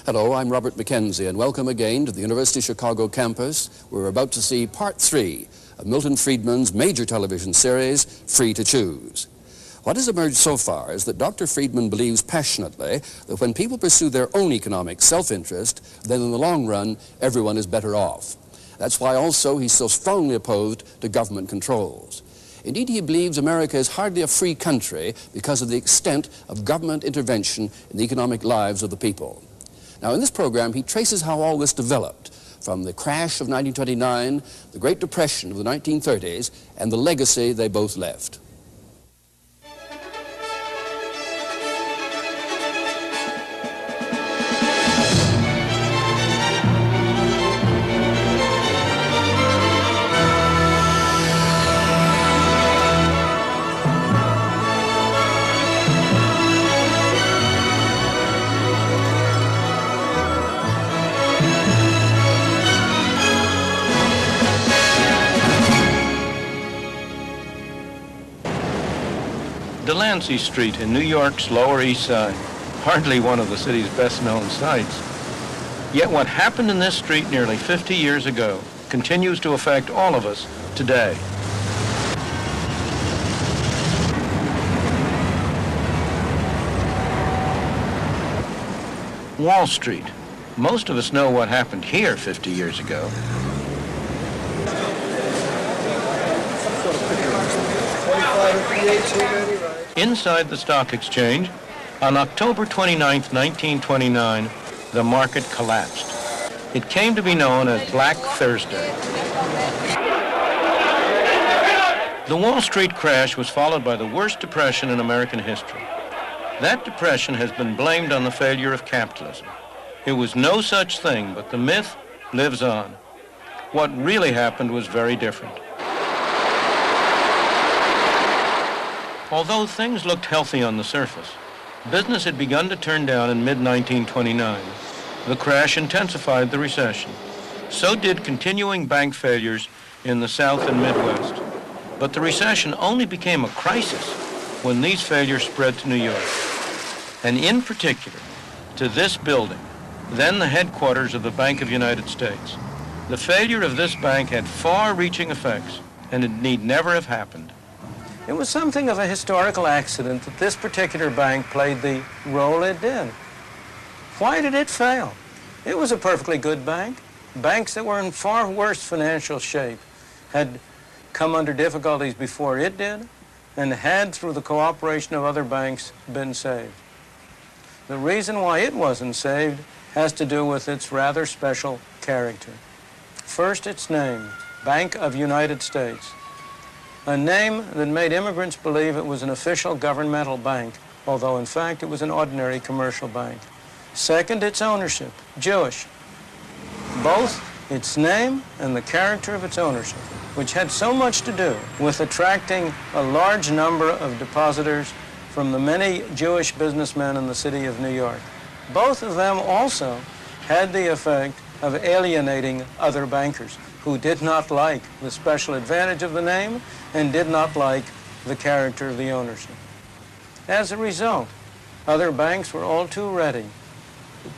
Hello, I'm Robert Mackenzie, and welcome again to the University of Chicago campus. We're about to see part 3 of Milton Friedman's major television series, Free to Choose. What has emerged so far is that Dr. Friedman believes passionately that when people pursue their own economic self-interest, then in the long run, everyone is better off. That's why also he's so strongly opposed to government controls. Indeed, he believes America is hardly a free country because of the extent of government intervention in the economic lives of the people. Now, in this program, he traces how all this developed, from the crash of 1929, the Great Depression of the 1930s, and the legacy they both left. Delancey Street in New York's Lower East Side, hardly one of the city's best-known sights. Yet what happened in this street nearly 50 years ago continues to affect all of us today. Wall Street. Most of us know what happened here 50 years ago. Inside the stock exchange, on October 29, 1929, the market collapsed. It came to be known as Black Thursday. The Wall Street crash was followed by the worst depression in American history. That depression has been blamed on the failure of capitalism. It was no such thing, but the myth lives on. What really happened was very different. Although things looked healthy on the surface, business had begun to turn down in mid-1929. The crash intensified the recession. So did continuing bank failures in the South and Midwest. But the recession only became a crisis when these failures spread to New York, and in particular to this building, then the headquarters of the Bank of the United States. The failure of this bank had far-reaching effects, and it need never have happened. It was something of a historical accident that this particular bank played the role it did. Why did it fail? It was a perfectly good bank. Banks that were in far worse financial shape had come under difficulties before it did, and had, through the cooperation of other banks, been saved. The reason why it wasn't saved has to do with its rather special character. First, its name, Bank of United States. A name that made immigrants believe it was an official governmental bank, although in fact it was an ordinary commercial bank. Second, its ownership, Jewish. Both its name and the character of its ownership, which had so much to do with attracting a large number of depositors from the many Jewish businessmen in the city of New York. Both of them also had the effect of alienating other bankers who did not like the special advantage of the name and did not like the character of the ownership. As a result, other banks were all too ready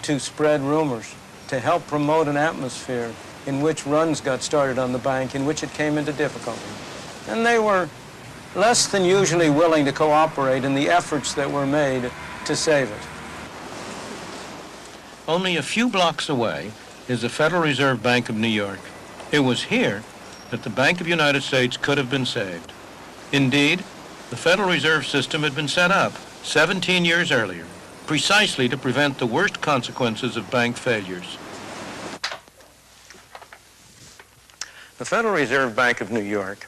to spread rumors, to help promote an atmosphere in which runs got started on the bank, in which it came into difficulty. And they were less than usually willing to cooperate in the efforts that were made to save it. Only a few blocks away is the Federal Reserve Bank of New York. It was here that the Bank of the United States could have been saved. Indeed, the Federal Reserve System had been set up 17 years earlier, precisely to prevent the worst consequences of bank failures. The Federal Reserve Bank of New York,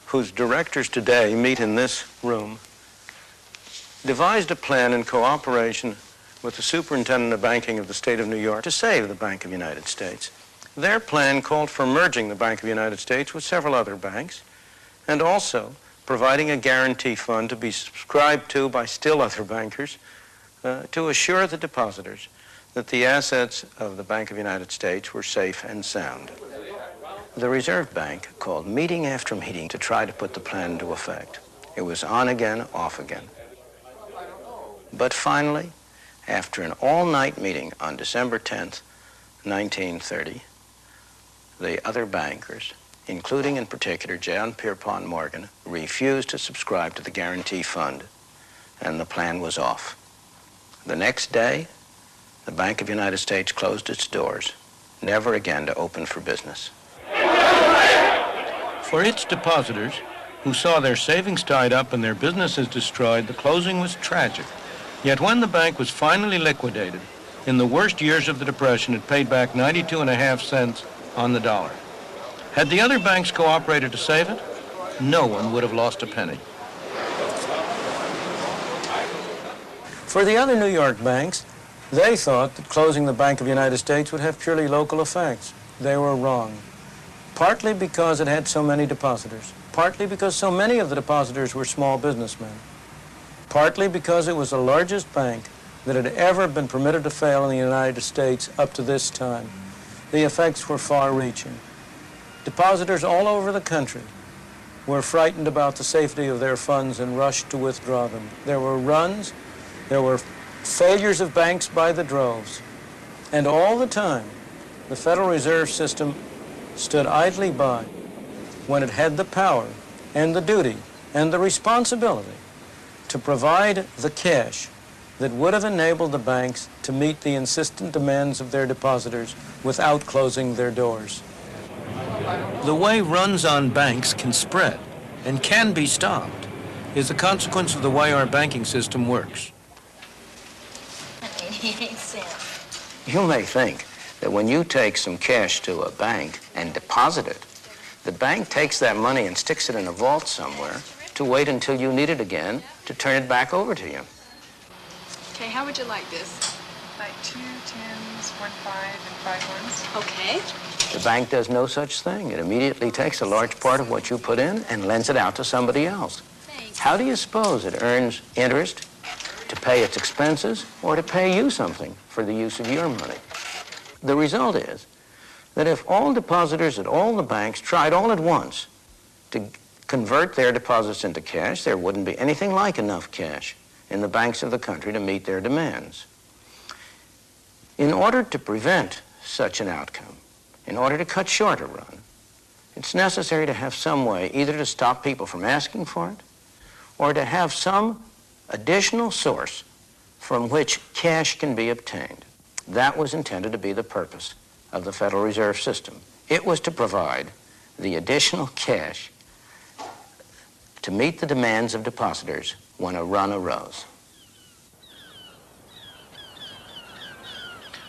whose directors today meet in this room, devised a plan in cooperation with the Superintendent of Banking of the state of New York to save the Bank of the United States. Their plan called for merging the Bank of the United States with several other banks, and also providing a guarantee fund to be subscribed to by still other bankers to assure the depositors that the assets of the Bank of the United States were safe and sound. The Reserve Bank called meeting after meeting to try to put the plan into effect. It was on again, off again. But finally, After an all-night meeting on December 10th, 1930, the other bankers, including in particular John Pierpont Morgan, refused to subscribe to the guarantee fund, and the plan was off. The next day, the Bank of the United States closed its doors, never again to open for business. For its depositors, who saw their savings tied up and their businesses destroyed, the closing was tragic. Yet when the bank was finally liquidated, in the worst years of the Depression, it paid back 92.5 cents on the dollar. Had the other banks cooperated to save it, no one would have lost a penny. For the other New York banks, they thought that closing the Bank of the United States would have purely local effects. They were wrong. Partly because it had so many depositors. Partly because so many of the depositors were small businessmen. Partly because it was the largest bank that had ever been permitted to fail in the United States up to this time. The effects were far-reaching. Depositors all over the country were frightened about the safety of their funds and rushed to withdraw them. There were runs, there were failures of banks by the droves. And all the time, the Federal Reserve System stood idly by when it had the power and the duty and the responsibility to provide the cash that would have enabled the banks to meet the insistent demands of their depositors without closing their doors. The way runs on banks can spread and can be stopped is a consequence of the way our banking system works. 88 cents. You may think that when you take some cash to a bank and deposit it, the bank takes that money and sticks it in a vault somewhere to wait until you need it again to turn it back over to you. Okay, how would you like this? Like 2 10s, 1 5, and 5 1s. Okay. The bank does no such thing. It immediately takes a large part of what you put in and lends it out to somebody else. Thanks. How do you suppose it earns interest to pay its expenses or to pay you something for the use of your money? The result is that if all depositors at all the banks tried all at once to convert their deposits into cash, there wouldn't be anything like enough cash in the banks of the country to meet their demands. In order to prevent such an outcome, in order to cut short a run, it's necessary to have some way either to stop people from asking for it or to have some additional source from which cash can be obtained. That was intended to be the purpose of the Federal Reserve System. It was to provide the additional cash to meet the demands of depositors when a run arose.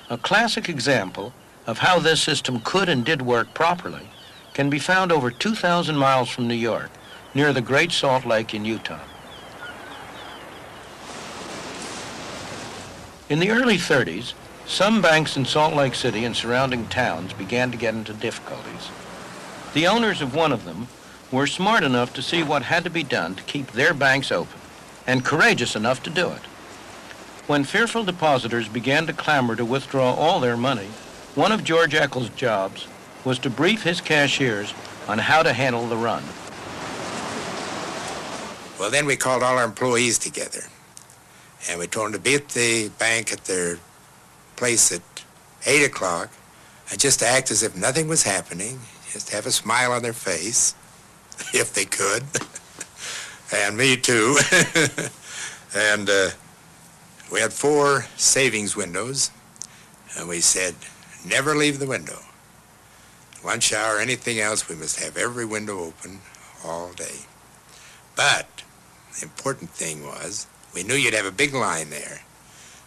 A classic example of how this system could and did work properly can be found over 2,000 miles from New York, near the Great Salt Lake in Utah. In the early 30s, some banks in Salt Lake City and surrounding towns began to get into difficulties. The owners of one of them were smart enough to see what had to be done to keep their banks open, and courageous enough to do it. When fearful depositors began to clamor to withdraw all their money, one of George Eccles' jobs was to brief his cashiers on how to handle the run. Well, then we called all our employees together, and we told them to be at the bank at their place at 8 o'clock, and just to act as if nothing was happening, just have a smile on their face, if they could, and me too. And we had 4 savings windows, and we said, never leave the window. Lunch hour, anything else, we must have every window open all day. But the important thing was, we knew you'd have a big line there,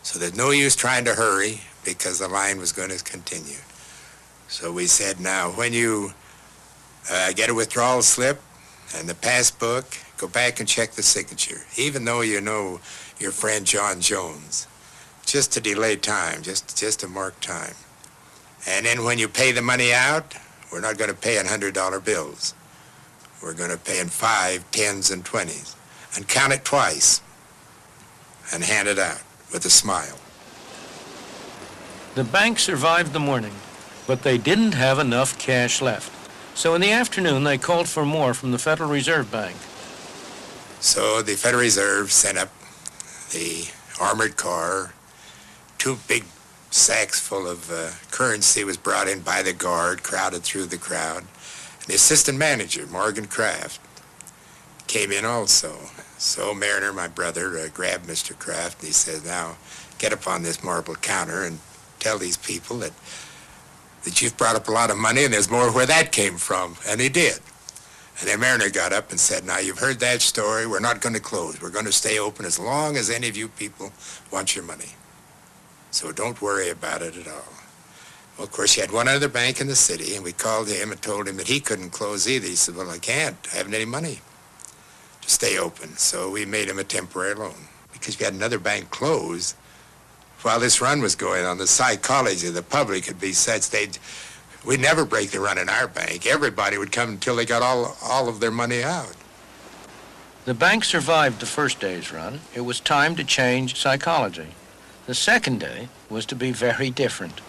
so there's no use trying to hurry because the line was going to continue. So we said, now, when you get a withdrawal slip and the passbook, go back and check the signature, even though you know your friend John Jones, just to delay time, just to mark time. And then when you pay the money out, we're not going to pay in $100 bills. We're going to pay in 5, 10s, and 20s, and count it twice, and hand it out with a smile. The bank survived the morning, but they didn't have enough cash left. So in the afternoon, they called for more from the Federal Reserve Bank. So the Federal Reserve sent up the armored car 2 big sacks full of currency was brought in by the guard, crowded through the crowd. And the assistant manager, Morgan Kraft, came in also. So Mariner, my brother, grabbed Mr. Kraft and he said, now get up on this marble counter and tell these people that you've brought up a lot of money and there's more where that came from. And he did. And then Mariner got up and said, now you've heard that story, we're not going to close. We're going to stay open as long as any of you people want your money. So don't worry about it at all. Well, of course, you had one other bank in the city, and we called him and told him that he couldn't close either. He said, well, I can't. I haven't any money to stay open. So we made him a temporary loan. Because we had another bank closed while this run was going on. The psychology of the public would be such we'd never break the run in our bank. Everybody would come until they got all of their money out. The bank survived the first day's run. It was time to change psychology. The second day was to be very different.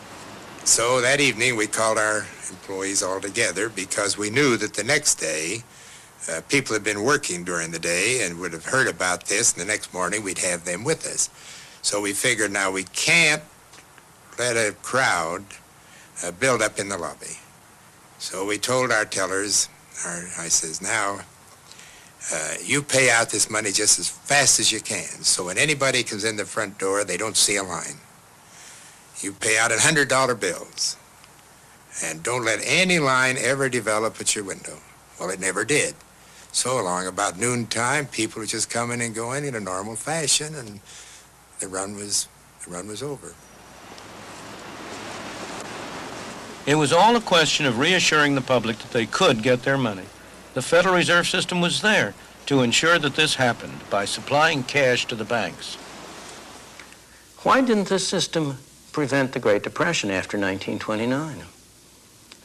So that evening we called our employees all together because we knew that the next day people had been working during the day and would have heard about this, and the next morning we'd have them with us. So we figured now we can't let a crowd build up in the lobby. So we told our tellers, I says, now you pay out this money just as fast as you can. So when anybody comes in the front door, they don't see a line. You pay out $100 bills. And don't let any line ever develop at your window. Well, it never did. So along about noontime, people were just coming and going in a normal fashion, and the run was over. It was all a question of reassuring the public that they could get their money. The Federal Reserve System was there to ensure that this happened by supplying cash to the banks. Why didn't this system prevent the Great Depression after 1929?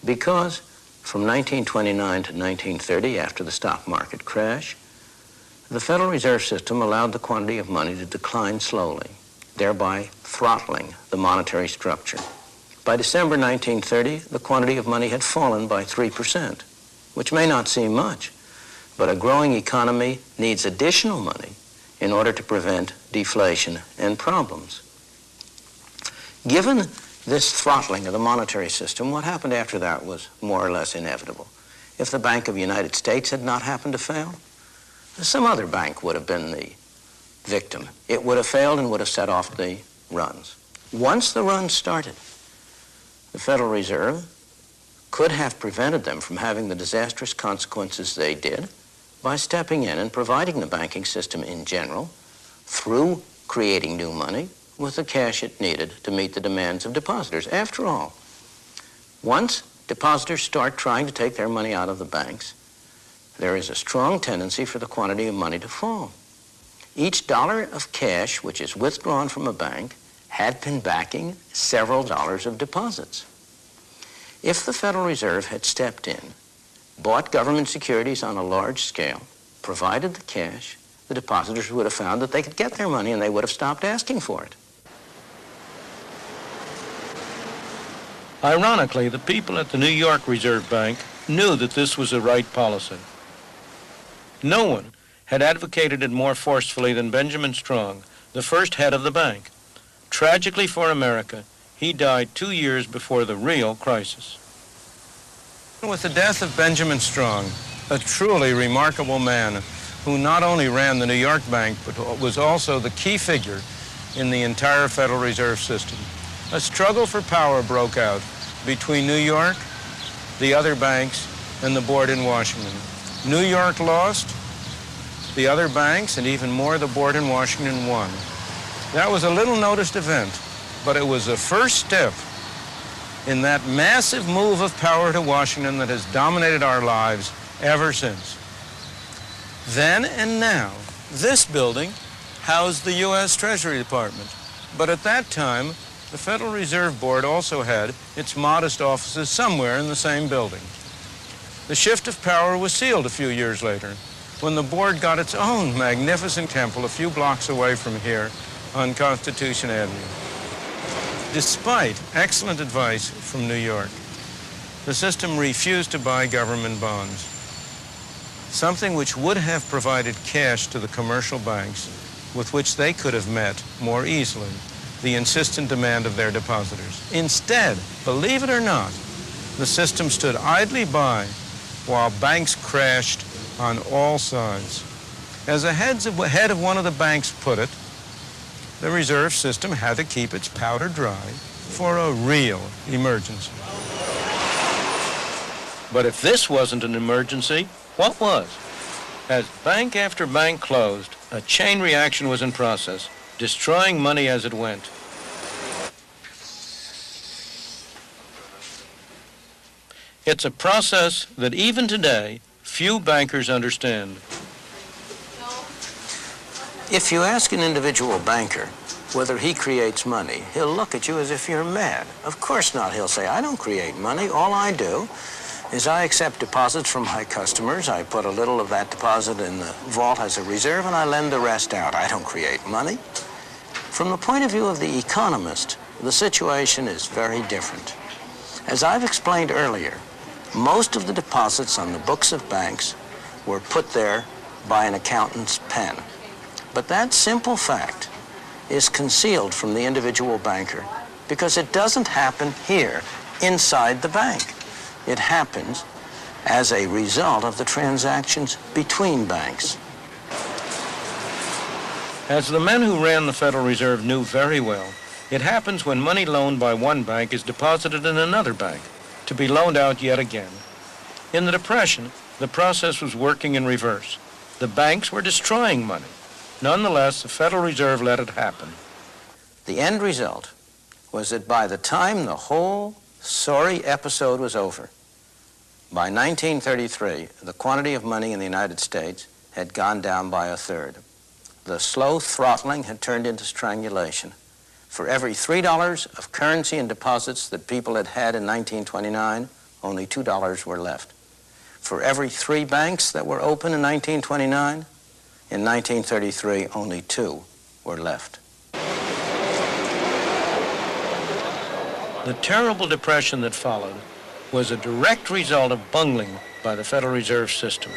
Because from 1929 to 1930, after the stock market crash, the Federal Reserve System allowed the quantity of money to decline slowly, thereby throttling the monetary structure. By December 1930, the quantity of money had fallen by 3%, which may not seem much, but a growing economy needs additional money in order to prevent deflation and problems. Given this throttling of the monetary system, what happened after that was more or less inevitable. If the Bank of the United States had not happened to fail, some other bank would have been the victim. It would have failed and would have set off the runs. Once the runs started, the Federal Reserve could have prevented them from having the disastrous consequences they did by stepping in and providing the banking system in general, through creating new money, with the cash it needed to meet the demands of depositors. After all, once depositors start trying to take their money out of the banks, there is a strong tendency for the quantity of money to fall. Each dollar of cash which is withdrawn from a bank had been backing several dollars of deposits. If the Federal Reserve had stepped in, bought government securities on a large scale, provided the cash, the depositors would have found that they could get their money and they would have stopped asking for it. Ironically, the people at the New York Reserve Bank knew that this was the right policy. No one had advocated it more forcefully than Benjamin Strong, the first head of the bank. Tragically for America, he died 2 years before the real crisis. With the death of Benjamin Strong, a truly remarkable man who not only ran the New York Bank, but was also the key figure in the entire Federal Reserve System, a struggle for power broke out between New York, the other banks, and the board in Washington. New York lost, the other banks, and even more, the board in Washington won. That was a little noticed event, but it was the first step in that massive move of power to Washington that has dominated our lives ever since. Then and now, this building housed the U.S. Treasury Department. But at that time, the Federal Reserve Board also had its modest offices somewhere in the same building. The shift of power was sealed a few years later, when the board got its own magnificent temple a few blocks away from here on Constitution Avenue. Despite excellent advice from New York, the system refused to buy government bonds, something which would have provided cash to the commercial banks with which they could have met more easily the insistent demand of their depositors. Instead, believe it or not, the system stood idly by while banks crashed on all sides. As the head of one of the banks put it, the reserve system had to keep its powder dry for a real emergency. But if this wasn't an emergency, what was? As bank after bank closed, a chain reaction was in process, destroying money as it went. It's a process that even today, few bankers understand. If you ask an individual banker whether he creates money, he'll look at you as if you're mad. Of course not. He'll say, I don't create money. All I do is I accept deposits from my customers. I put a little of that deposit in the vault as a reserve, and I lend the rest out. I don't create money. From the point of view of the economist, the situation is very different. As I've explained earlier, most of the deposits on the books of banks were put there by an accountant's pen. But that simple fact is concealed from the individual banker because it doesn't happen here inside the bank. It happens as a result of the transactions between banks. As the men who ran the Federal Reserve knew very well, it happens when money loaned by one bank is deposited in another bank, to be loaned out yet again. In the Depression, the process was working in reverse. The banks were destroying money. Nonetheless, the Federal Reserve let it happen. The end result was that by the time the whole sorry episode was over, by 1933, the quantity of money in the United States had gone down by a third. The slow throttling had turned into strangulation. For every $3 of currency and deposits that people had had in 1929, only $2 were left. For every 3 banks that were open in 1929, in 1933, only 2 were left. The terrible depression that followed was a direct result of bungling by the Federal Reserve System.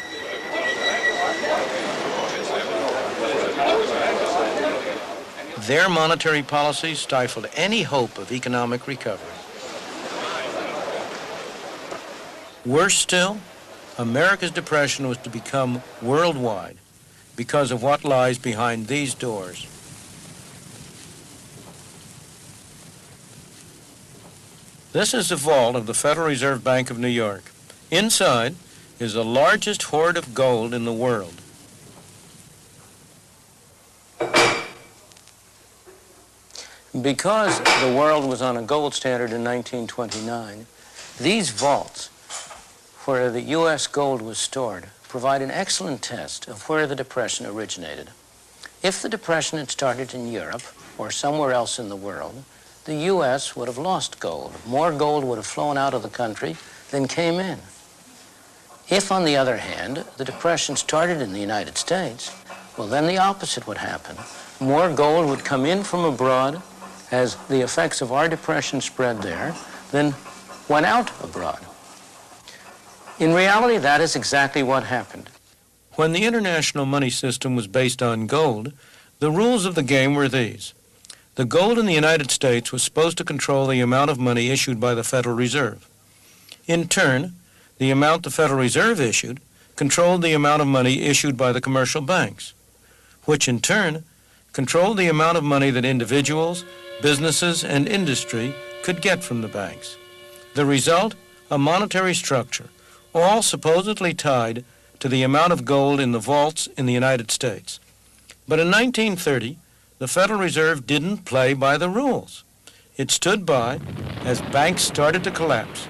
Their monetary policies stifled any hope of economic recovery. Worse still, America's depression was to become worldwide because of what lies behind these doors. This is the vault of the Federal Reserve Bank of New York. Inside is the largest hoard of gold in the world. Because the world was on a gold standard in 1929, these vaults, where the U.S. gold was stored, provide an excellent test of where the Depression originated. If the Depression had started in Europe or somewhere else in the world, the U.S. would have lost gold. More gold would have flown out of the country than came in. If, on the other hand, the Depression started in the United States, well, then the opposite would happen. More gold would come in from abroad as the effects of our depression spread there, than went out abroad. In reality, that is exactly what happened. When the international money system was based on gold, the rules of the game were these. The gold in the United States was supposed to control the amount of money issued by the Federal Reserve. In turn, the amount the Federal Reserve issued controlled the amount of money issued by the commercial banks, which in turn controlled the amount of money that individuals, businesses, and industry could get from the banks. The result, a monetary structure, all supposedly tied to the amount of gold in the vaults in the United States. But in 1930, the Federal Reserve didn't play by the rules. It stood by as banks started to collapse,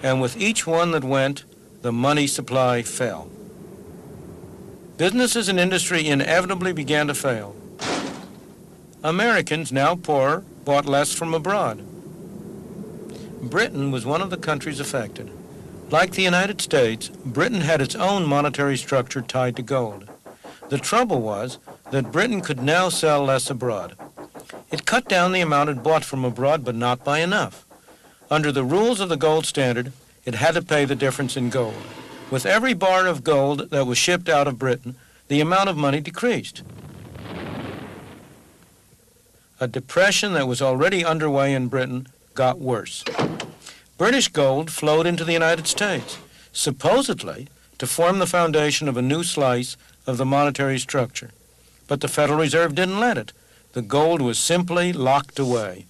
and with each one that went, the money supply fell. Businesses and industry inevitably began to fail. Americans, now poorer, bought less from abroad. Britain was one of the countries affected. Like the United States, Britain had its own monetary structure tied to gold. The trouble was that Britain could now sell less abroad. It cut down the amount it bought from abroad, but not by enough. Under the rules of the gold standard, it had to pay the difference in gold. With every bar of gold that was shipped out of Britain, the amount of money decreased. a depression that was already underway in Britain got worse. British gold flowed into the United States, supposedly to form the foundation of a new slice of the monetary structure. But the Federal Reserve didn't let it. The gold was simply locked away.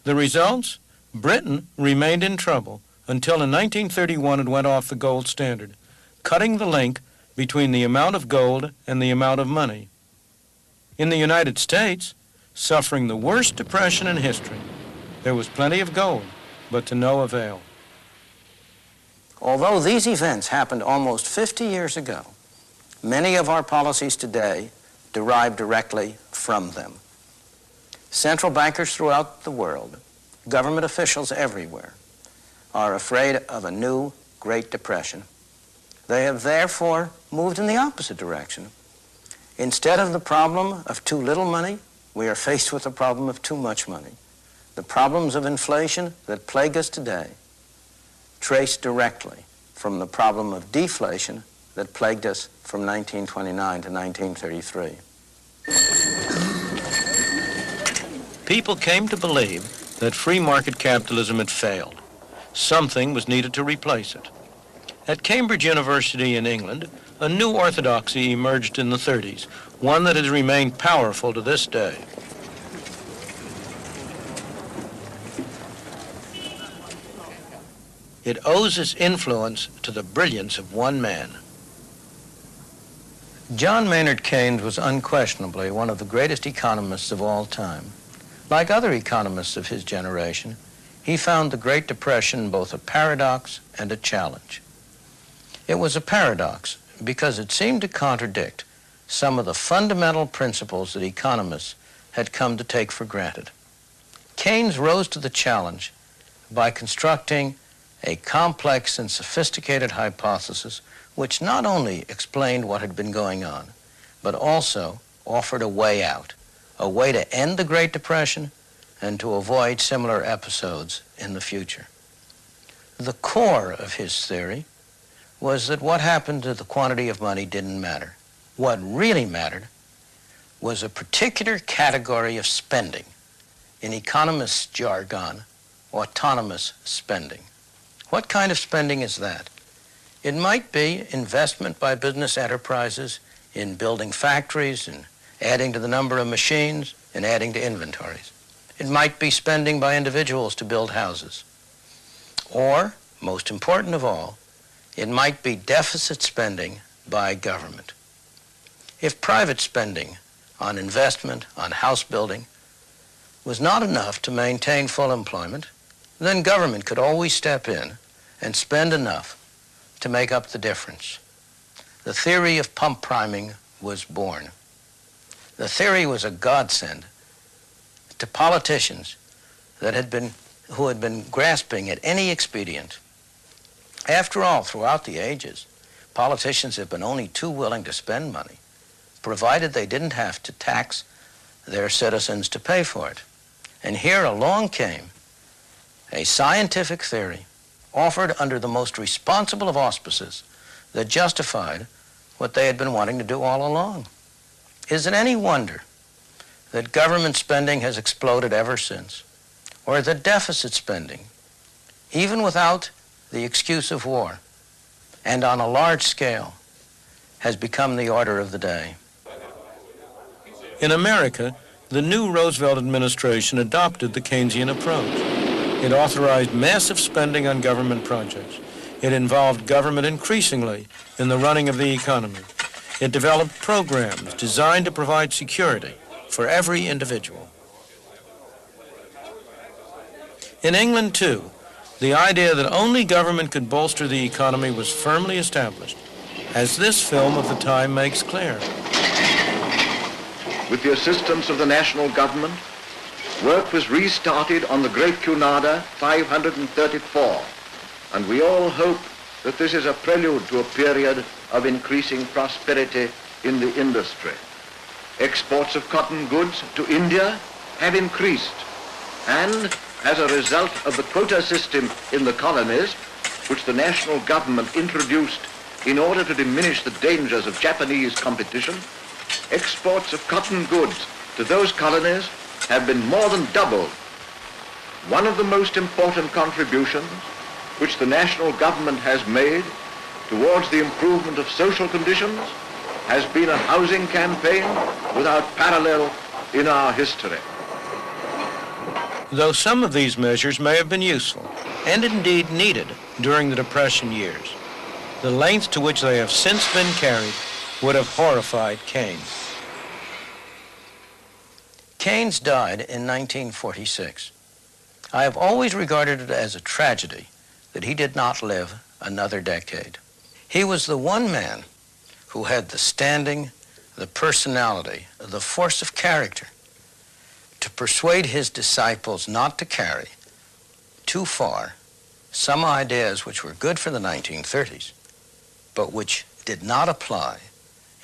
The results? Britain remained in trouble until in 1931 it went off the gold standard, cutting the link between the amount of gold and the amount of money. In the United States, suffering the worst depression in history, there was plenty of gold, but to no avail. Although these events happened almost 50 years ago, many of our policies today derive directly from them. Central bankers throughout the world, government officials everywhere, are afraid of a new Great Depression. They have therefore moved in the opposite direction. Instead of the problem of too little money, we are faced with the problem of too much money. The problems of inflation that plague us today trace directly from the problem of deflation that plagued us from 1929 to 1933. People came to believe that free market capitalism had failed. Something was needed to replace it. At Cambridge University in England, a new orthodoxy emerged in the 30s, one that has remained powerful to this day. It owes its influence to the brilliance of one man. John Maynard Keynes was unquestionably one of the greatest economists of all time. Like other economists of his generation, he found the Great Depression both a paradox and a challenge. It was a paradox because it seemed to contradict some of the fundamental principles that economists had come to take for granted. Keynes rose to the challenge by constructing a complex and sophisticated hypothesis which not only explained what had been going on, but also offered a way out, a way to end the Great Depression and to avoid similar episodes in the future. The core of his theory was that what happened to the quantity of money didn't matter. What really mattered was a particular category of spending, in economists' jargon, autonomous spending. What kind of spending is that? It might be investment by business enterprises in building factories and adding to the number of machines and adding to inventories. It might be spending by individuals to build houses. Or, most important of all, it might be deficit spending by government. If private spending on investment, on house building, was not enough to maintain full employment, then government could always step in and spend enough to make up the difference. The theory of pump priming was born. The theory was a godsend to politicians who had been grasping at any expedient. After all, throughout the ages, politicians have been only too willing to spend money, provided they didn't have to tax their citizens to pay for it. And here along came a scientific theory offered under the most responsible of auspices that justified what they had been wanting to do all along. Is it any wonder that government spending has exploded ever since, or that deficit spending, even without the excuse of war, and on a large scale, has become the order of the day? In America, the new Roosevelt administration adopted the Keynesian approach. It authorized massive spending on government projects. It involved government increasingly in the running of the economy. It developed programs designed to provide security for every individual. In England, too, the idea that only government could bolster the economy was firmly established, as this film of the time makes clear. With the assistance of the national government, work was restarted on the Great Cunarder 534, and we all hope that this is a prelude to a period of increasing prosperity in the industry. Exports of cotton goods to India have increased, and as a result of the quota system in the colonies, which the national government introduced in order to diminish the dangers of Japanese competition, exports of cotton goods to those colonies have been more than doubled. One of the most important contributions which the national government has made towards the improvement of social conditions has been a housing campaign without parallel in our history. Though some of these measures may have been useful, and indeed needed during the Depression years, the lengths to which they have since been carried would have horrified Keynes. Keynes died in 1946. I have always regarded it as a tragedy that he did not live another decade. He was the one man who had the standing, the personality, the force of character to persuade his disciples not to carry too far some ideas which were good for the 1930s, but which did not apply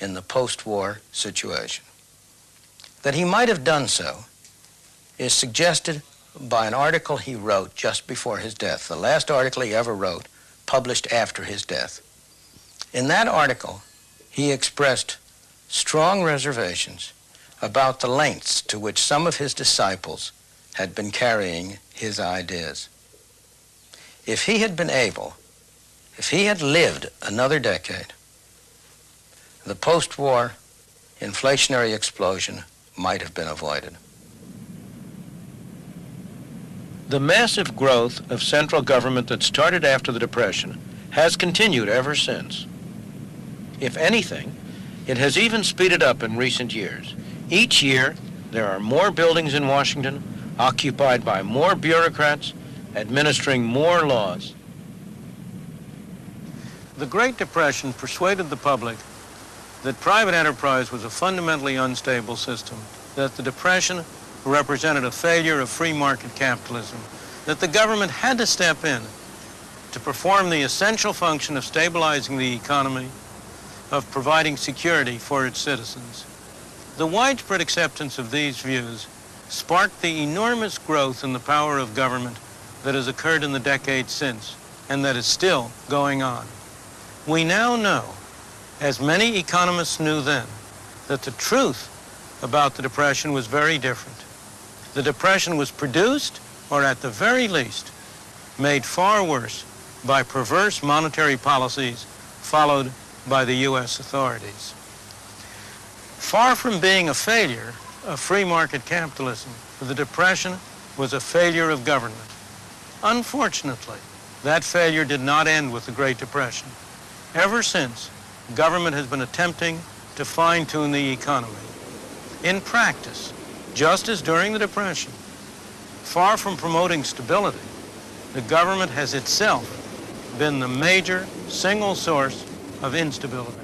in the post-war situation. That he might have done so is suggested by an article he wrote just before his death, the last article he ever wrote, published after his death. In that article, he expressed strong reservations about the lengths to which some of his disciples had been carrying his ideas. If he had been able, if he had lived another decade, the post-war inflationary explosion might have been avoided. The massive growth of central government that started after the Depression has continued ever since. If anything, it has even speeded up in recent years. Each year, there are more buildings in Washington, occupied by more bureaucrats, administering more laws. The Great Depression persuaded the public that private enterprise was a fundamentally unstable system, that the Depression represented a failure of free market capitalism, that the government had to step in to perform the essential function of stabilizing the economy, of providing security for its citizens. The widespread acceptance of these views sparked the enormous growth in the power of government that has occurred in the decades since, and that is still going on. We now know, as many economists knew then, that the truth about the Depression was very different. The Depression was produced, or at the very least, made far worse by perverse monetary policies followed by the U.S. authorities. Far from being a failure of free market capitalism, the Depression was a failure of government. Unfortunately, that failure did not end with the Great Depression. Ever since, government has been attempting to fine-tune the economy. In practice, just as during the Depression, far from promoting stability, the government has itself been the major single source of instability.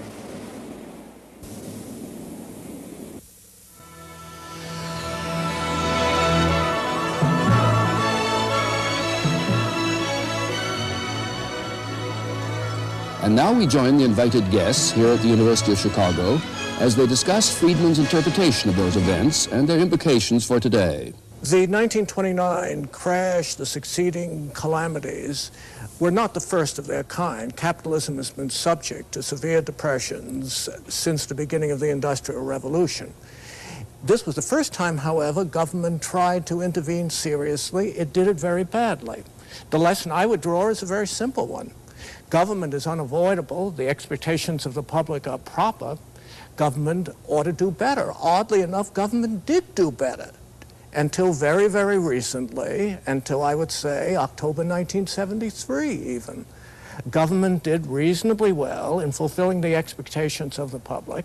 And now we join the invited guests here at the University of Chicago as they discuss Friedman's interpretation of those events and their implications for today. The 1929 crash, the succeeding calamities, were not the first of their kind. Capitalism has been subject to severe depressions since the beginning of the Industrial Revolution. This was the first time, however, government tried to intervene seriously. It did it very badly. The lesson I would draw is a very simple one. Government is unavoidable. The expectations of the public are proper. Government ought to do better. Oddly enough, government did do better until very, very recently, until I would say October 1973 even. Government did reasonably well in fulfilling the expectations of the public.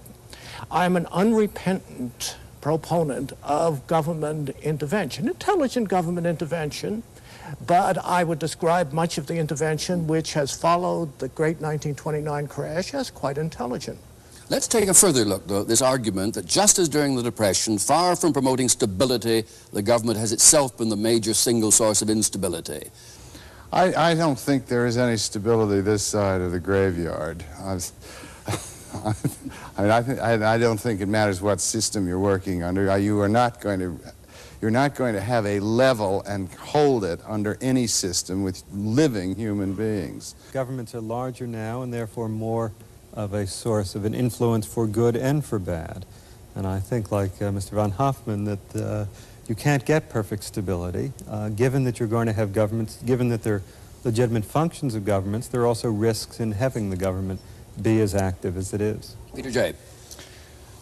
I'm an unrepentant proponent of government intervention, intelligent government intervention, but I would describe much of the intervention which has followed the great 1929 crash as quite intelligent. Let's take a further look, though, at this argument that just as during the Depression, far from promoting stability, the government has itself been the major single source of instability. I don't think there is any stability this side of the graveyard. I don't think it matters what system you're working under. You're not going to have a level and hold it under any system with living human beings. Governments are larger now and therefore more of a source of an influence for good and for bad. And I think, like Mr. von Hoffman, that you can't get perfect stability. Given that you're going to have governments, given that they're legitimate functions of governments, there are also risks in having the government be as active as it is. Peter J.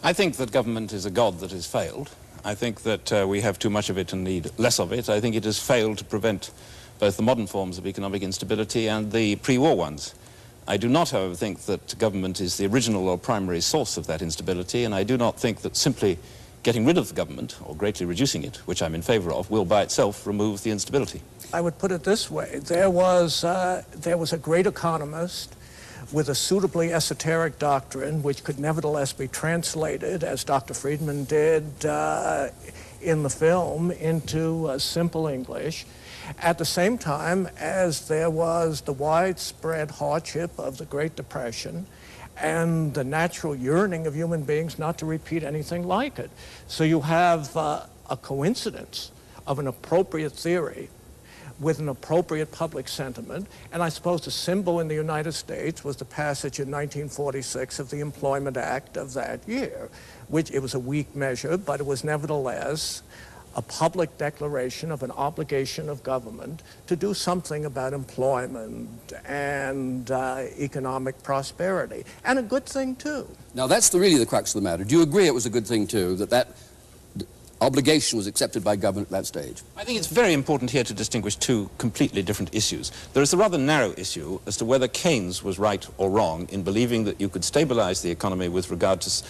I think that government is a god that has failed. I think that we have too much of it and need less of it. I think it has failed to prevent both the modern forms of economic instability and the pre-war ones. I do not, however, think that government is the original or primary source of that instability, and I do not think that simply getting rid of the government, or greatly reducing it, which I'm in favor of, will by itself remove the instability. I would put it this way. There was a great economist with a suitably esoteric doctrine which could nevertheless be translated, as Dr. Friedman did in the film, into simple English, at the same time as there was the widespread hardship of the Great Depression and the natural yearning of human beings not to repeat anything like it. So you have a coincidence of an appropriate theory with an appropriate public sentiment, and I suppose the symbol in the United States was the passage in 1946 of the Employment Act of that year, which it was a weak measure, but it was nevertheless a public declaration of an obligation of government to do something about employment and economic prosperity, and a good thing too. Now that's really the crux of the matter. Do you agree it was a good thing too, that obligation was accepted by government at that stage? I think it's very important here to distinguish two completely different issues. There is the rather narrow issue as to whether Keynes was right or wrong in believing that you could stabilize the economy with regard to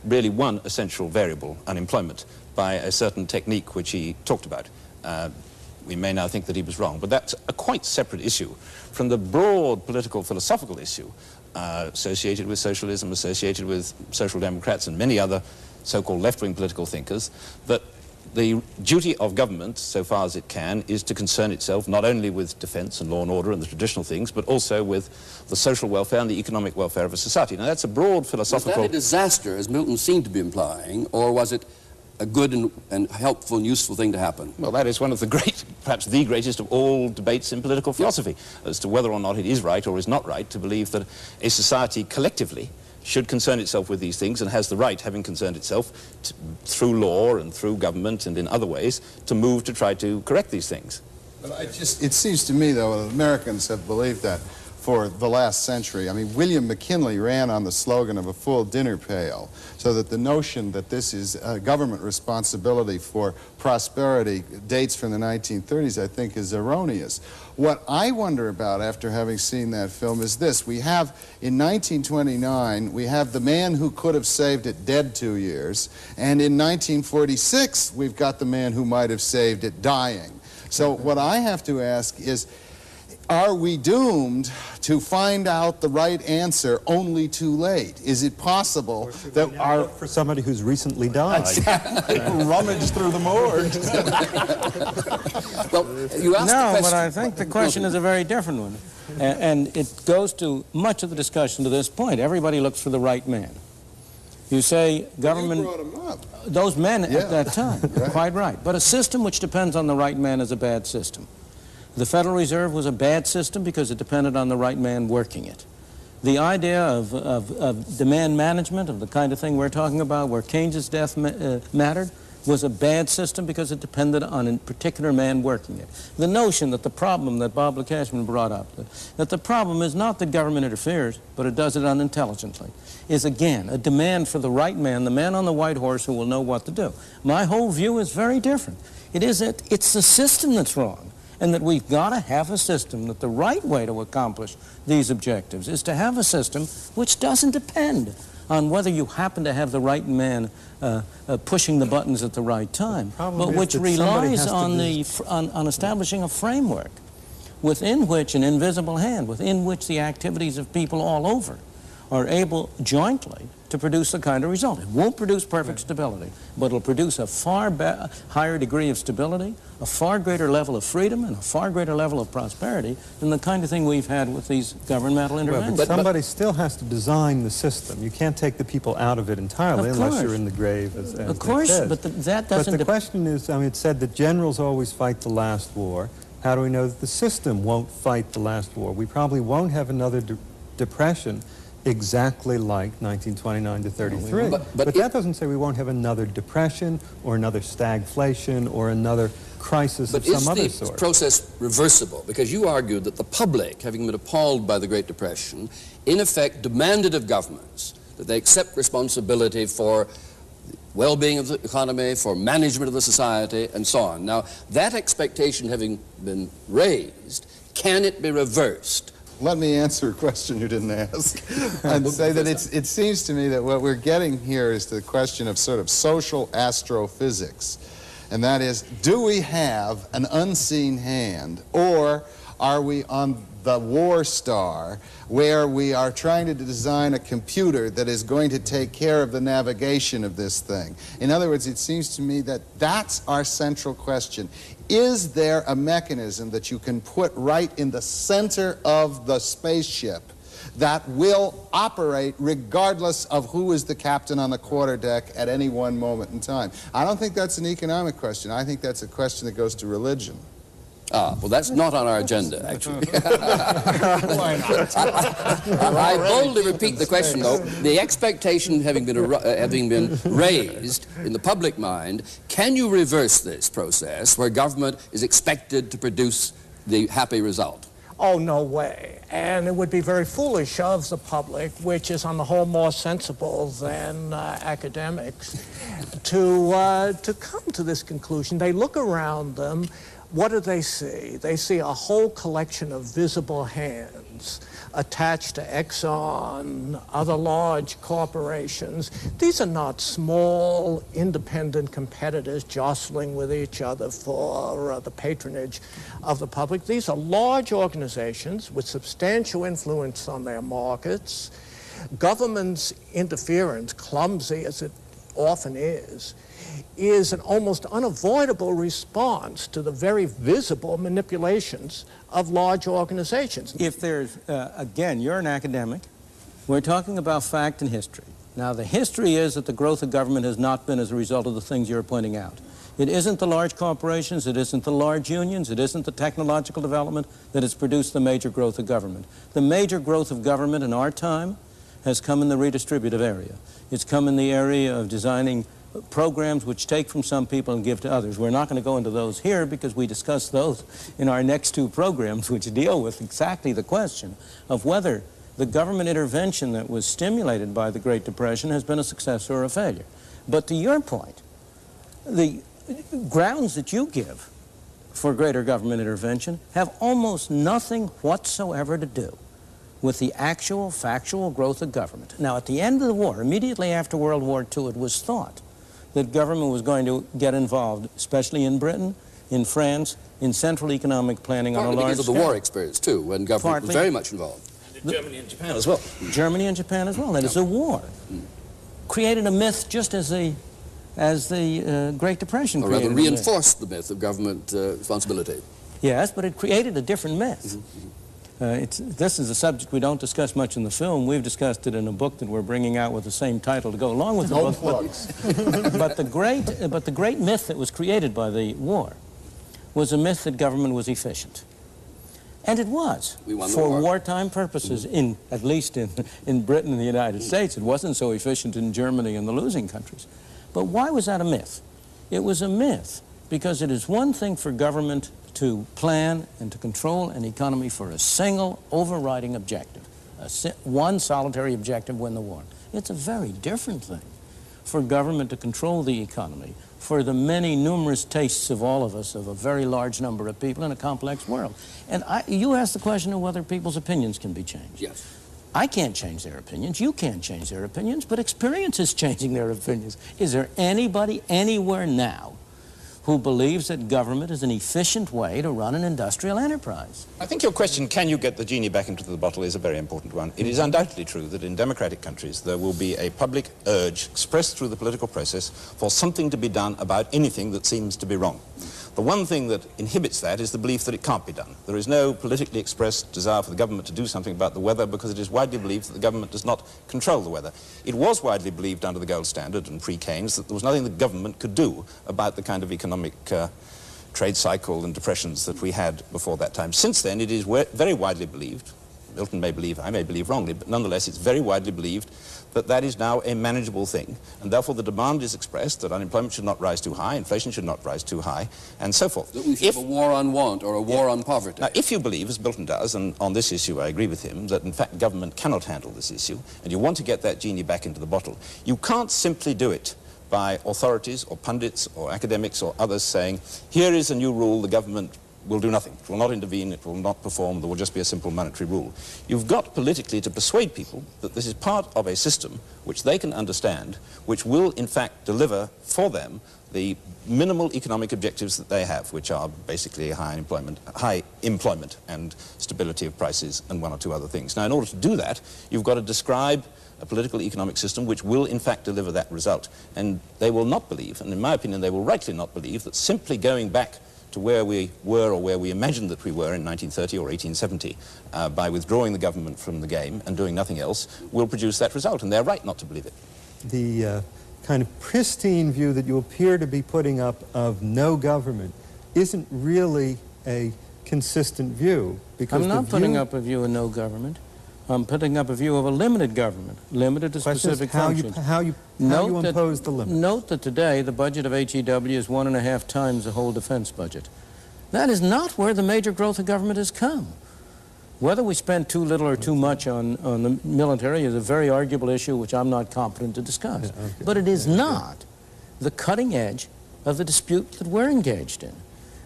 really one essential variable, unemployment, by a certain technique which he talked about. We may now think that he was wrong, but that's a quite separate issue from the broad political philosophical issue associated with socialism, associated with social democrats and many other so-called left-wing political thinkers, that the duty of government, so far as it can, is to concern itself not only with defense and law and order and the traditional things, but also with the social welfare and the economic welfare of a society. Now that's a broad philosophical... Was that a disaster, as Milton seemed to be implying, or was it a good and helpful and useful thing to happen? Well, that is one of the great, perhaps the greatest of all debates in political philosophy, as to whether or not it is right or is not right to believe that a society collectively should concern itself with these things and has the right, having concerned itself through law and through government and in other ways, to move to try to correct these things. But it seems to me, though, that Americans have believed that for the last century. I mean, William McKinley ran on the slogan of a full dinner pail, so that the notion that this is a government responsibility for prosperity dates from the 1930s, I think, is erroneous. What I wonder about after having seen that film is this. We have, in 1929, we have the man who could have saved it dead 2 years, and in 1946, we've got the man who might have saved it dying. So what I have to ask is, are we doomed to find out the right answer only too late? Is it possible that for somebody who's recently died? Rummage through the morgue. Well, you asked No, the but I think the question is a very different one. And it goes to much of the discussion to this point. Everybody looks for the right man. You say government... You brought him up. Those men at that time, quite right. But a system which depends on the right man is a bad system. The Federal Reserve was a bad system because it depended on the right man working it. The idea of demand management, of the kind of thing we're talking about, where Keynes's death mattered, was a bad system because it depended on a particular man working it. The notion that the problem that Bob Cashman brought up, that the problem is not that government interferes, but it does it unintelligently, is again a demand for the right man, the man on the white horse who will know what to do. My whole view is very different. It's the system that's wrong, and that we've got to have a system, that the right way to accomplish these objectives is to have a system which doesn't depend on whether you happen to have the right man pushing the buttons at the right time, but which relies on establishing a framework within which an invisible hand, within which the activities of people all over are able jointly to produce the kind of result. It won't produce perfect stability, but it'll produce a far higher degree of stability, a far greater level of freedom, and a far greater level of prosperity than the kind of thing we've had with these governmental interventions. But somebody still has to design the system. You can't take the people out of it entirely unless you're in the grave, as of course, says. but that doesn't... But the question is, I mean, it's said that generals always fight the last war. How do we know that the system won't fight the last war? We probably won't have another depression exactly like 1929 to 33. But that doesn't say we won't have another depression or another stagflation or another crisis of some other sort. But is the process reversible? Because you argued that the public, having been appalled by the Great Depression, in effect demanded of governments that they accept responsibility for well-being of the economy, for management of the society, and so on. Now, that expectation having been raised, can it be reversed? Let me answer a question you didn't ask and say that it seems to me that what we're getting here is the question of sort of social astrophysics. And that is, do we have an unseen hand, or are we on the war star where we are trying to design a computer that is going to take care of the navigation of this thing? In other words, it seems to me that that's our central question. Is there a mechanism that you can put right in the center of the spaceship that will operate regardless of who is the captain on the quarterdeck at any one moment in time? I don't think that's an economic question. I think that's a question that goes to religion. Ah, well, that's not on our agenda, actually. I boldly repeat the question, though. The expectation having been raised in the public mind, can you reverse this process where government is expected to produce the happy result? Oh, no way. And it would be very foolish of the public, which is on the whole more sensible than academics, to come to this conclusion. They look around them. What do they see? They see a whole collection of visible hands attached to Exxon, other large corporations. These are not small, independent competitors jostling with each other for the patronage of the public. These are large organizations with substantial influence on their markets. Government's interference, clumsy as it often is an almost unavoidable response to the very visible manipulations of large organizations. If there's, again, you're an academic, we're talking about fact and history. Now, the history is that the growth of government has not been as a result of the things you're pointing out. It isn't the large corporations, it isn't the large unions, it isn't the technological development that has produced the major growth of government. The major growth of government in our time has come in the redistributive area. It's come in the area of designing programs which take from some people and give to others. We're not going to go into those here because we discuss those in our next two programs, which deal with exactly the question of whether the government intervention that was stimulated by the Great Depression has been a success or a failure. But to your point, the grounds that you give for greater government intervention have almost nothing whatsoever to do with the actual factual growth of government. Now, at the end of the war, immediately after World War II, it was thought that government was going to get involved, especially in Britain, in France, in central economic planning on a large scale. Because of the war experience, too, when government was very much involved. And in Germany and Japan as well. Germany and Japan as well. And it's a war. Created a myth just as the Great Depression created. Or rather reinforced the myth of government responsibility. Yes, but it created a different myth. This is a subject we don't discuss much in the film. We've discussed it in a book that we're bringing out with the same title to go along with the book. But the great myth that was created by the war was a myth that government was efficient. And it was, for wartime purposes, at least in Britain and the United States. It wasn't so efficient in Germany and the losing countries. But why was that a myth? It was a myth because it is one thing for government to plan and to control an economy for a single overriding objective, one solitary objective, win the war. It's a very different thing for government to control the economy for the many numerous tastes of all of us, of a very large number of people in a complex world. And you asked the question of whether people's opinions can be changed. Yes. I can't change their opinions, you can't change their opinions, but experience is changing their opinions. Is there anybody anywhere now who believes that government is an efficient way to run an industrial enterprise? I think your question, can you get the genie back into the bottle, is a very important one. It is undoubtedly true that in democratic countries there will be a public urge expressed through the political process for something to be done about anything that seems to be wrong. The one thing that inhibits that is the belief that it can't be done. There is no politically expressed desire for the government to do something about the weather because it is widely believed that the government does not control the weather. It was widely believed under the gold standard and pre-Keynes that there was nothing the government could do about the kind of economic trade cycle and depressions that we had before that time. Since then, it is very widely believed, Milton may believe, I may believe wrongly, but nonetheless it's very widely believed that that is now a manageable thing, and therefore the demand is expressed that unemployment should not rise too high, inflation should not rise too high, and so forth. That we should have a war on want or a war on poverty. Now, if you believe, as Milton does, and on this issue I agree with him, that in fact government cannot handle this issue, and you want to get that genie back into the bottle, you can't simply do it by authorities or pundits or academics or others saying, here is a new rule, the government will do nothing. It will not intervene, it will not perform, there will just be a simple monetary rule. You've got politically to persuade people that this is part of a system which they can understand, which will in fact deliver for them the minimal economic objectives that they have, which are basically high employment and stability of prices and one or two other things. Now, in order to do that, you've got to describe a political economic system which will in fact deliver that result. And they will not believe, and in my opinion they will rightly not believe, that simply going back to where we were or where we imagined that we were in 1930 or 1870 by withdrawing the government from the game and doing nothing else will produce that result, and they're right not to believe it. The kind of pristine view that you appear to be putting up of no government isn't really a consistent view. Because I'm not putting up a view of no government. I'm putting up a view of a limited government, limited to specific functions. How you impose the limit. Note that today the budget of HEW is 1.5 times the whole defense budget. That is not where the major growth of government has come. Whether we spend too little or too much on the military is a very arguable issue which I'm not competent to discuss. Yeah, okay. But it is not the cutting edge of the dispute that we're engaged in.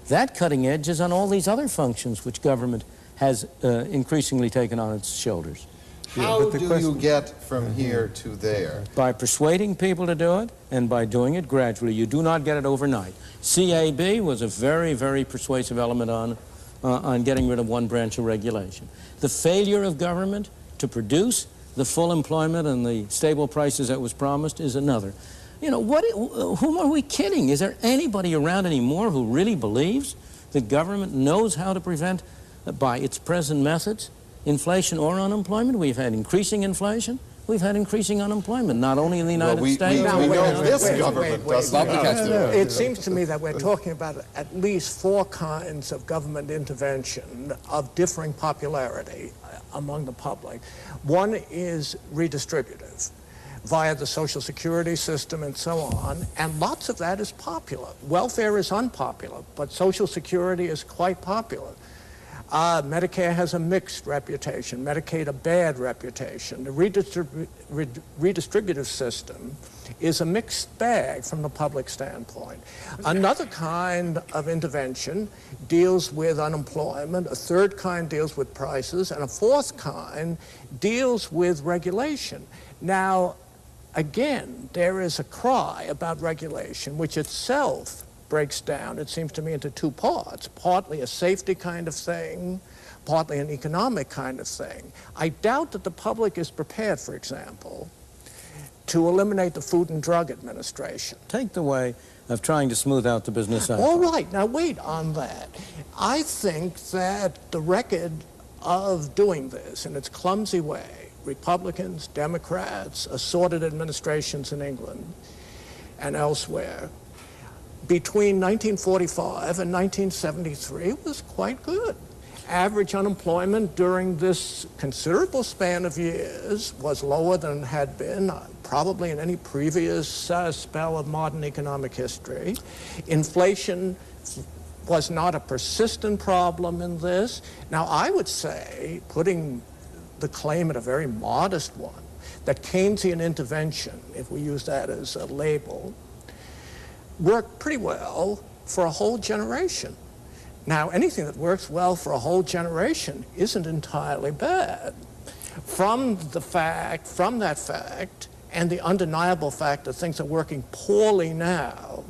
That cutting edge is on all these other functions which government has increasingly taken on its shoulders. How do you get from here to there? By persuading people to do it, and by doing it gradually. You do not get it overnight. CAB was a very, very persuasive element on getting rid of one branch of regulation. The failure of government to produce the full employment and the stable prices that was promised is another. You know, whom are we kidding? Is there anybody around anymore who really believes that government knows how to prevent, by its present methods, inflation or unemployment? We've had increasing inflation. We've had increasing unemployment, not only in the United States. We know this government doesn't. It seems to me that we're talking about at least 4 kinds of government intervention of differing popularity among the public. One is redistributive via the Social Security system and so on, and lots of that is popular. Welfare is unpopular, but Social Security is quite popular. Medicare has a mixed reputation, Medicaid a bad reputation. The redistributive system is a mixed bag from the public standpoint. Another kind of intervention deals with unemployment, a third kind deals with prices, and a fourth kind deals with regulation. Now, again, there is a cry about regulation, which itself breaks down, it seems to me, into 2 parts. Partly a safety kind of thing, partly an economic kind of thing. I doubt that the public is prepared, for example, to eliminate the Food and Drug Administration. Take the way of trying to smooth out the business cycle. All right, now wait on that. I think that the record of doing this in its clumsy way, Republicans, Democrats, assorted administrations in England and elsewhere, between 1945 and 1973 was quite good. Average unemployment during this considerable span of years was lower than it had been probably in any previous spell of modern economic history. Inflation was not a persistent problem in this. Now, I would say, putting the claim at a very modest one, that Keynesian intervention, if we use that as a label, worked pretty well for a whole generation. Now, anything that works well for a whole generation isn't entirely bad. From that fact, and the undeniable fact that things are working poorly now,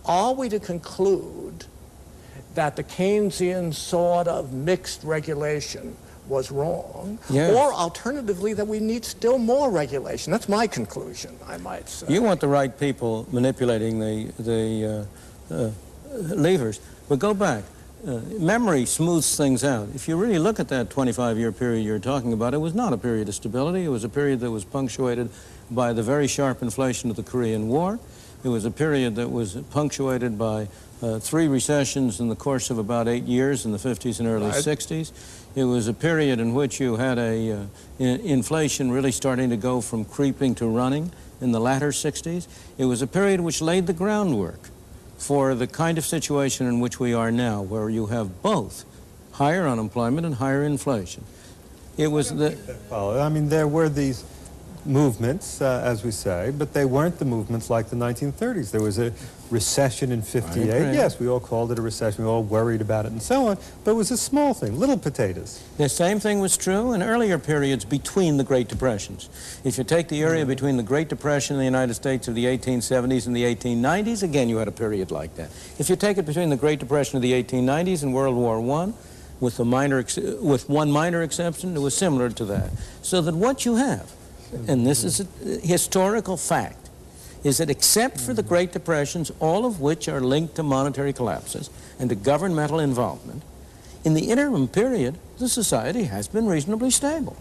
are we to conclude that the Keynesian sort of mixed regulation was wrong, yes, or alternatively that we need still more regulation? That's my conclusion, I might say. You want the right people manipulating the levers, but go back. Memory smooths things out. If you really look at that 25-year period you're talking about, it was not a period of stability. It was a period that was punctuated by the very sharp inflation of the Korean War, It was a period that was punctuated by 3 recessions in the course of about 8 years in the 50s and early 60s. It was a period in which you had inflation really starting to go from creeping to running in the latter 60s. It was a period which laid the groundwork for the kind of situation in which we are now, where you have both higher unemployment and higher inflation. It was I mean, there were these movements, as we say, but they weren't the movements like the 1930s. There was a recession in 58. Yes, we all called it a recession. We all worried about it and so on, but it was a small thing, little potatoes. The same thing was true in earlier periods between the Great Depressions. If you take the area between the Great Depression in the United States of the 1870s and the 1890s, again, you had a period like that. If you take it between the Great Depression of the 1890s and World War I, with one minor exception, it was similar to that. So that what you have, and this is a historical fact, is that except for the Great Depressions, all of which are linked to monetary collapses and to governmental involvement, in the interim period, the society has been reasonably stable.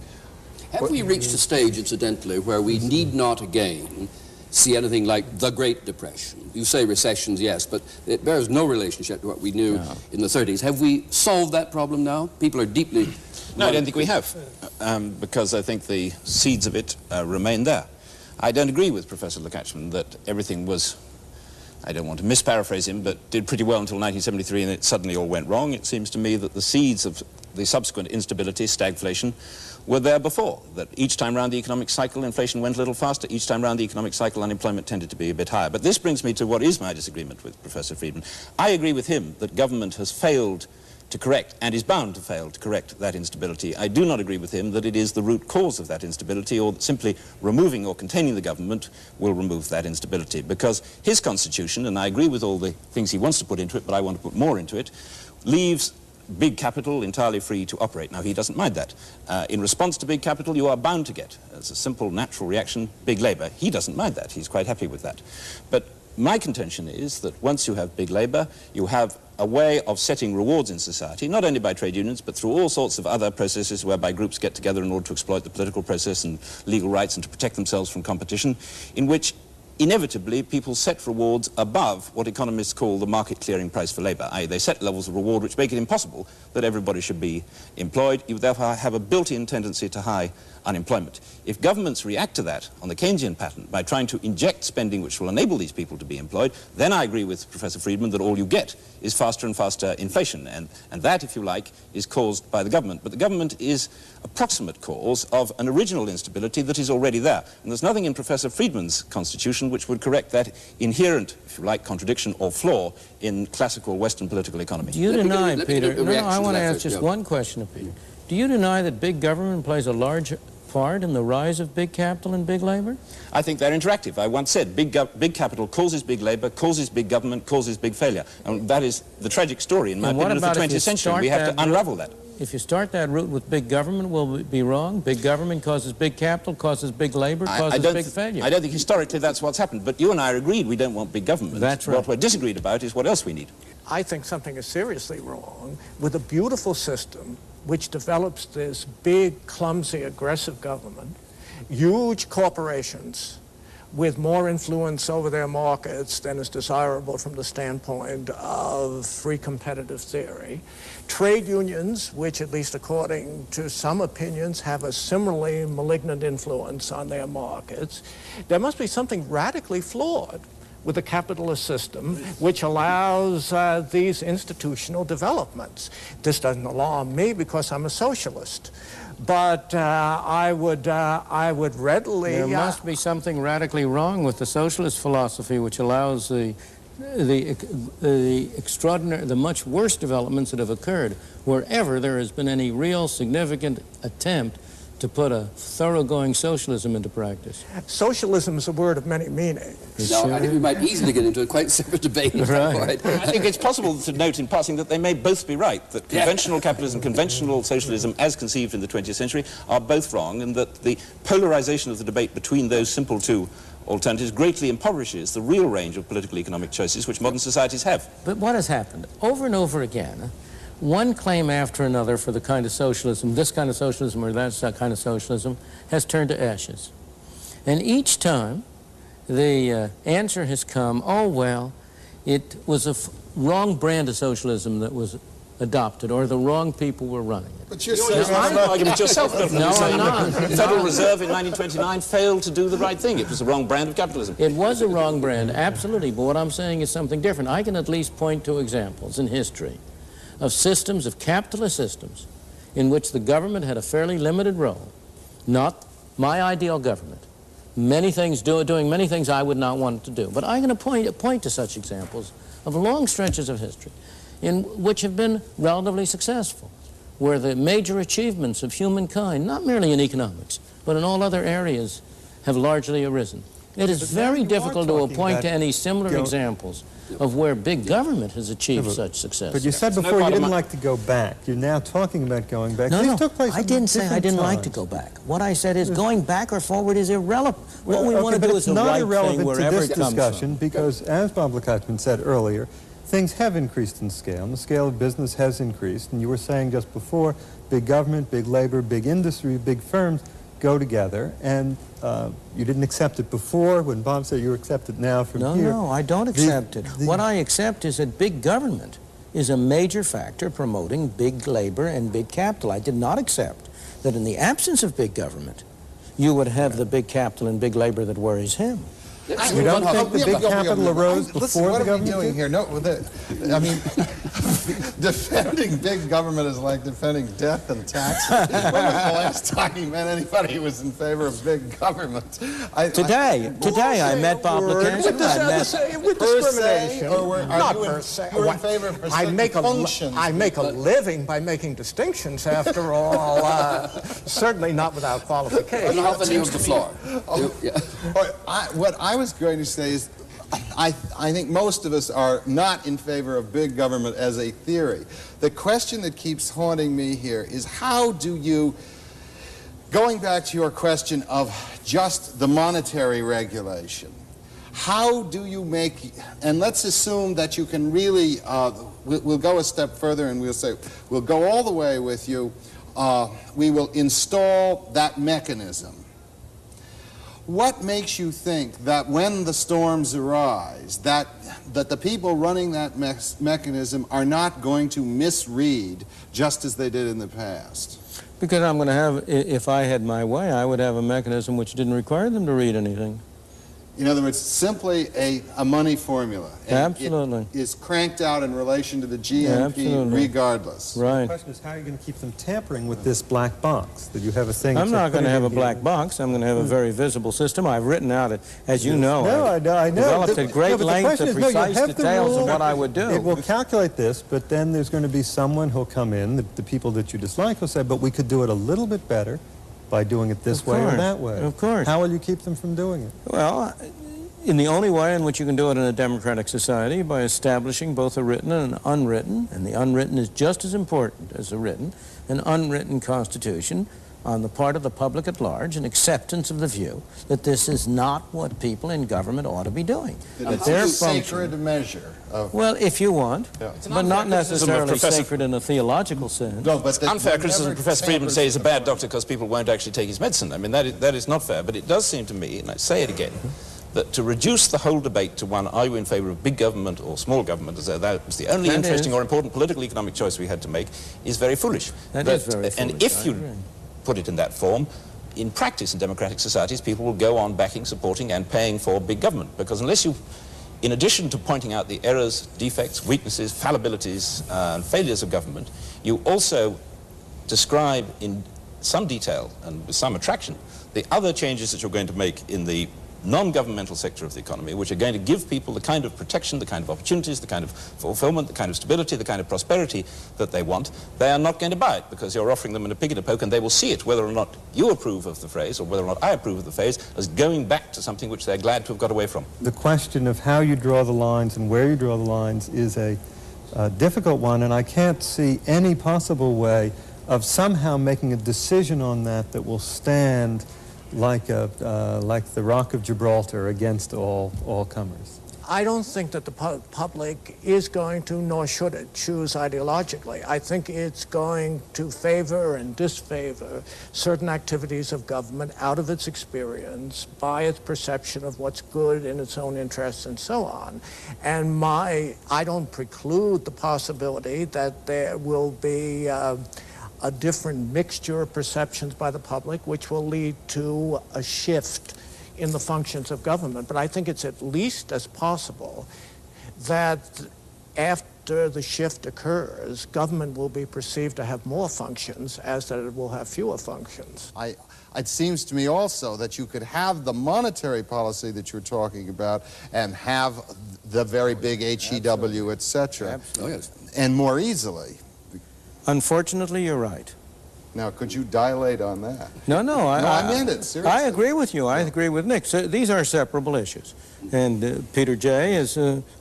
Have we reached a stage, incidentally, where we need not again see anything like the Great Depression? You say recessions, yes, but it bears no relationship to what we knew in the 30s. Have we solved that problem now? People are deeply... No, I don't think we have, because I think the seeds of it remain there. I don't agree with Professor Lukachman that everything was, I don't want to misparaphrase him, but did pretty well until 1973 and it suddenly all went wrong. It seems to me that the seeds of the subsequent instability, stagflation, were there before, that each time round the economic cycle, inflation went a little faster. Each time round the economic cycle, unemployment tended to be a bit higher. But this brings me to what is my disagreement with Professor Friedman. I agree with him that government has failed to correct, and is bound to fail to correct, that instability. I do not agree with him that it is the root cause of that instability, or that simply removing or containing the government will remove that instability. Because his constitution, and I agree with all the things he wants to put into it, but I want to put more into it, leaves big capital entirely free to operate. Now, he doesn't mind that. In response to big capital, you are bound to get, as a simple natural reaction, big labor. He doesn't mind that. He's quite happy with that. But my contention is that once you have big labor, you have a way of setting rewards in society, not only by trade unions, but through all sorts of other processes whereby groups get together in order to exploit the political process and legal rights and to protect themselves from competition, in which inevitably people set rewards above what economists call the market clearing price for labor, i.e. they set levels of reward which make it impossible that everybody should be employed. You therefore have a built-in tendency to high unemployment. If governments react to that on the Keynesian pattern by trying to inject spending which will enable these people to be employed, then I agree with Professor Friedman that all you get is faster and faster inflation, and that, if you like, is caused by the government. But the government is a proximate cause of an original instability that is already there. And there's nothing in Professor Friedman's constitution which would correct that inherent, if you like, contradiction or flaw in classical Western political economy. Do you deny, Peter, I want to ask just one question of Peter. Do you deny that big government plays a large part in the rise of big capital and big labor? I think they're interactive. I once said big capital causes big labor, causes big government, causes big failure. And that is the tragic story, in my opinion, of the 20th century. We have to unravel that. If you start that route with big government, will it be wrong? Big government causes big capital, causes big labor, causes big failure. I don't think historically that's what's happened. But you and I are agreed we don't want big government. That's right. What we're disagreed about is what else we need. I think something is seriously wrong with a beautiful system which develops this big, clumsy, aggressive government, huge corporations with more influence over their markets than is desirable from the standpoint of free competitive theory, trade unions, which, at least according to some opinions, have a similarly malignant influence on their markets. There must be something radically flawed with the capitalist system which allows these institutional developments. This doesn't alarm me because I'm a socialist, but I would readily... There must be something radically wrong with the socialist philosophy which allows the much worse developments that have occurred wherever there has been any real significant attempt to put a thoroughgoing socialism into practice. Socialism is a word of many meanings. No, I think we might easily get into a quite separate debate. Right. I think it's possible to note in passing that they may both be right, that conventional capitalism, conventional socialism as conceived in the 20th century are both wrong, and that the polarization of the debate between those simple two alternatives greatly impoverishes the real range of political economic choices which modern societies have. But what has happened? Over and over again, one claim after another for the kind of socialism, this kind of socialism or that kind of socialism, has turned to ashes. And each time, the answer has come, oh, well, it was a wrong brand of socialism that was adopted, or the wrong people were running it. But you're saying an argument yourself, Milton. No, I'm not. The Federal Reserve in 1929 failed to do the right thing. It was the wrong brand of capitalism. It was a wrong brand, absolutely, but what I'm saying is something different. I can at least point to examples in history of systems, of capitalist systems, in which the government had a fairly limited role, not my ideal government, many things doing many things I would not want it to do. But I'm going to point to such examples of long stretches of history in which have been relatively successful, where the major achievements of humankind, not merely in economics, but in all other areas, have largely arisen. It is very difficult to point to any similar examples of where big government has achieved such success. But you said before you didn't like to go back. You're now talking about going back. No, I didn't say I didn't like to go back. What I said is going back or forward is irrelevant. What we want to do is the right thing wherever it comes from. Because, as Bob Lukacsman said earlier, things have increased in scale, and the scale of business has increased. And you were saying just before, big government, big labor, big industry, big firms go together, and you didn't accept it before when Bob said you accept it now from here. No, I don't accept it. What I accept is that big government is a major factor promoting big labor and big capital. I did not accept that in the absence of big government, you would have the big capital and big labor that worries him. You don't think the big capital arose before the government? What are we doing here? No, I mean, defending big government is like defending death and taxes. When was the last time you met anybody who was in favor of big government? Today I met Bob Lukacsman. With discrimination. Not per se. You're in favor of functions. I make a living by making distinctions, after all. Certainly not without qualification. How the yields the floor. What I was going to say is, I think most of us are not in favor of big government as a theory. The question that keeps haunting me here is, how do you, going back to your question of just the monetary regulation, how do you make, and let's assume that you can really, we'll go a step further and we'll say, we'll go all the way with you, we will install that mechanism. What makes you think that when the storms arise, that the people running that mechanism are not going to misread just as they did in the past? Because I'm going to have, if I had my way, I would have a mechanism which didn't require them to read anything. In other words, simply a money formula. And absolutely. It is cranked out in relation to the GNP regardless. Right. The question is, how are you going to keep them tampering with this black box? That you have a thing. I'm not going to have a black box. I'm going to have a very visible system. I've written out, as you know, I know. Developed at great length the precise details of what I would do. It will calculate this, but then there's going to be someone who'll come in, the people that you dislike will say, but we could do it a little bit better by doing it this way or that way. Of course. How will you keep them from doing it? Well, in the only way in which you can do it in a democratic society, by establishing both a written and an unwritten, and the unwritten is just as important as the written, an unwritten constitution on the part of the public at large, an acceptance of the view that this is not what people in government ought to be doing. That their sacred measure. Well, if you want, but not necessarily sacred in a theological sense. No, but unfair criticism of Professor Friedman to say he's a bad doctor because people won't actually take his medicine. I mean, that is not fair, but it does seem to me, and I say it again, that to reduce the whole debate to one, are you in favor of big government or small government, as though that was the only interesting or important political economic choice we had to make, is very foolish. That is very foolish. And if you put it in that form, in practice in democratic societies, people will go on backing, supporting and paying for big government. Because unless you, in addition to pointing out the errors, defects, weaknesses, fallibilities and failures of government, you also describe in some detail and with some attraction the other changes that you're going to make in the non-governmental sector of the economy, which are going to give people the kind of protection, the kind of opportunities, the kind of fulfillment, the kind of stability, the kind of prosperity that they want. They are not going to buy it because you're offering them in a pig in a poke, and they will see it, whether or not you approve of the phrase or whether or not I approve of the phrase, as going back to something which they're glad to have got away from. The question of how you draw the lines and where you draw the lines is a difficult one, and I can't see any possible way of somehow making a decision on that that will stand like the Rock of Gibraltar against all comers. I don't think that the public is going to, nor should it, choose ideologically. I think it's going to favor and disfavor certain activities of government out of its experience, by its perception of what's good in its own interests and so on. And I don't preclude the possibility that there will be a different mixture of perceptions by the public, which will lead to a shift in the functions of government. But I think it's at least as possible that after the shift occurs, government will be perceived to have more functions as that it will have fewer functions. It seems to me also that you could have the monetary policy that you're talking about and have the very big HEW, et cetera, and more easily. Unfortunately, you're right. Now, could you dilate on that? No, I meant it, seriously. I agree with you. I agree with Nick. So these are separable issues. And Peter J.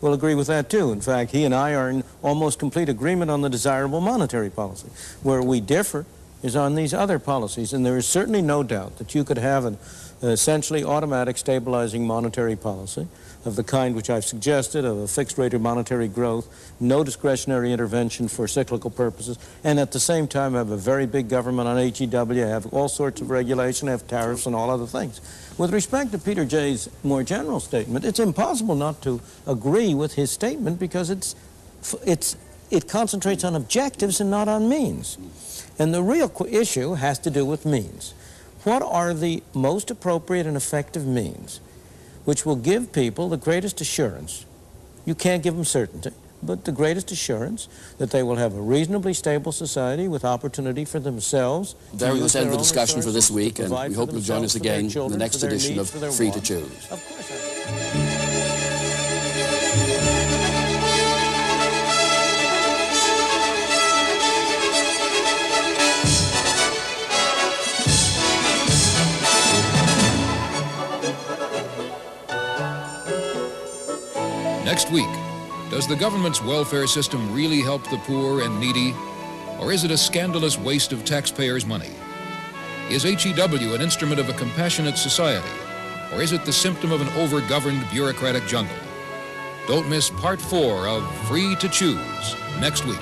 will agree with that, too. In fact, he and I are in almost complete agreement on the desirable monetary policy. Where we differ is on these other policies. And there is certainly no doubt that you could have an essentially automatic stabilizing monetary policy of the kind which I've suggested, of a fixed rate of monetary growth, no discretionary intervention for cyclical purposes, and at the same time have a very big government on HEW, have all sorts of regulation, have tariffs and all other things. With respect to Peter J.'s more general statement, it's impossible not to agree with his statement because it concentrates on objectives and not on means. And the real issue has to do with means. What are the most appropriate and effective means which will give people the greatest assurance? You can't give them certainty, but the greatest assurance that they will have a reasonably stable society with opportunity for themselves. There we must end the discussion for this week, and we hope you'll join us again in the next edition of Free to Choose. Of course. Next week, does the government's welfare system really help the poor and needy, or is it a scandalous waste of taxpayers' money? Is HEW an instrument of a compassionate society, or is it the symptom of an over-governed bureaucratic jungle? Don't miss Part 4 of Free to Choose next week.